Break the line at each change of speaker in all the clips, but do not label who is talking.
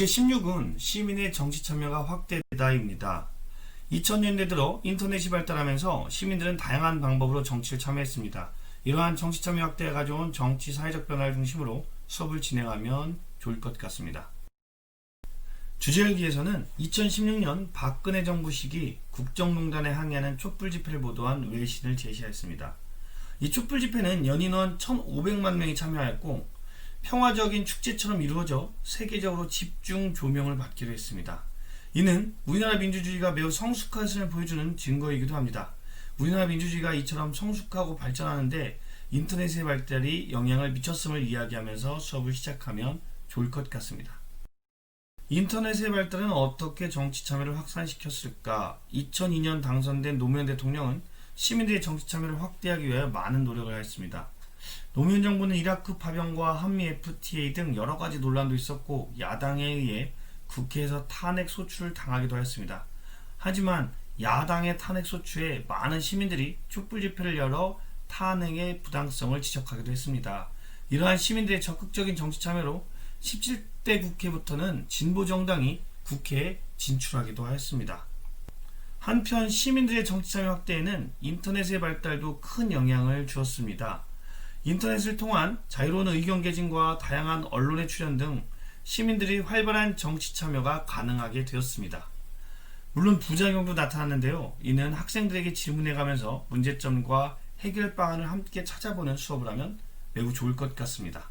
주제 16은 시민의 정치 참여가 확대되다입니다. 2000년대 들어 인터넷이 발달하면서 시민들은 다양한 방법으로 정치를 참여했습니다. 이러한 정치 참여 확대가 가져온 정치 사회적 변화를 중심으로 수업을 진행하면 좋을 것 같습니다. 주제일기에서는 2016년 박근혜 정부 시기 국정농단에 항의하는 촛불 집회를 보도한 외신을 제시하였습니다. 이 촛불 집회는 연인원 1,500만 명이 참여하였고 평화적인 축제처럼 이루어져 세계적으로 집중 조명을 받기로 했습니다. 이는 우리나라 민주주의가 매우 성숙한 것을 보여주는 증거이기도 합니다. 우리나라 민주주의가 이처럼 성숙하고 발전하는데 인터넷의 발달이 영향을 미쳤음을 이야기하면서 수업을 시작하면 좋을 것 같습니다. 인터넷의 발달은 어떻게 정치 참여를 확산시켰을까? 2002년 당선된 노무현 대통령은 시민들의 정치 참여를 확대하기 위해 많은 노력을 하였습니다. 노무현 정부는 이라크 파병과 한미 FTA 등 여러 가지 논란도 있었고 야당에 의해 국회에서 탄핵 소추를 당하기도 하였습니다. 하지만 야당의 탄핵 소추에 많은 시민들이 촛불 집회를 열어 탄핵의 부당성을 지적하기도 했습니다. 이러한 시민들의 적극적인 정치 참여로 17대 국회부터는 진보 정당이 국회에 진출하기도 하였습니다. 한편 시민들의 정치 참여 확대에는 인터넷의 발달도 큰 영향을 주었습니다. 인터넷을 통한 자유로운 의견 개진과 다양한 언론의 출연 등 시민들이 활발한 정치 참여가 가능하게 되었습니다. 물론 부작용도 나타났는데요. 이는 학생들에게 질문해가면서 문제점과 해결 방안을 함께 찾아보는 수업을 하면 매우 좋을 것 같습니다.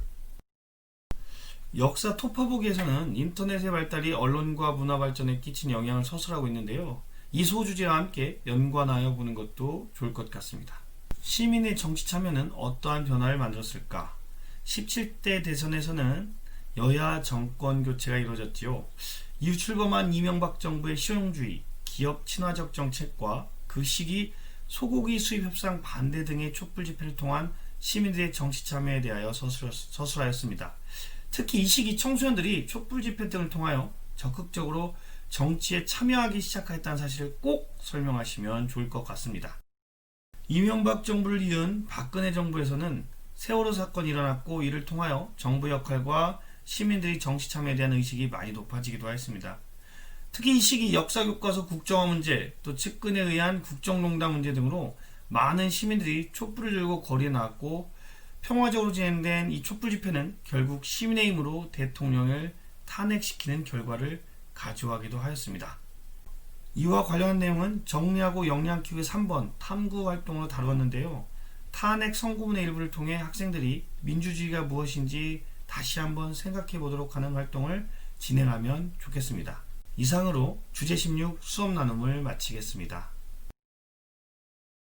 역사 토파보기에서는 인터넷의 발달이 언론과 문화 발전에 끼친 영향을 서술하고 있는데요. 이 소주제와 함께 연관하여 보는 것도 좋을 것 같습니다. 시민의 정치 참여는 어떠한 변화를 만들었을까? 17대 대선에서는 여야 정권 교체가 이루어졌지요. 이후 출범한 이명박 정부의 실용주의, 기업 친화적 정책과 그 시기 소고기 수입 협상 반대 등의 촛불 집회를 통한 시민들의 정치 참여에 대하여 서술하였습니다. 특히 이 시기 청소년들이 촛불 집회 등을 통하여 적극적으로 정치에 참여하기 시작했다는 사실을 꼭 설명하시면 좋을 것 같습니다. 이명박 정부를 이은 박근혜 정부에서는 세월호 사건이 일어났고 이를 통하여 정부 역할과 시민들의 정치 참여에 대한 의식이 많이 높아지기도 하였습니다. 특히 이 시기 역사교과서 국정화 문제, 또 측근에 의한 국정농단 문제 등으로 많은 시민들이 촛불을 들고 거리에 나왔고 평화적으로 진행된 이 촛불 집회는 결국 시민의 힘으로 대통령을 탄핵시키는 결과를 가져가기도 하였습니다. 이와 관련한 내용은 정리하고 역량 키우기 3번 탐구 활동으로 다루었는데요. 탄핵 선고문의 일부를 통해 학생들이 민주주의가 무엇인지 다시 한번 생각해 보도록 하는 활동을 진행하면 좋겠습니다. 이상으로 주제 16 수업 나눔을 마치겠습니다.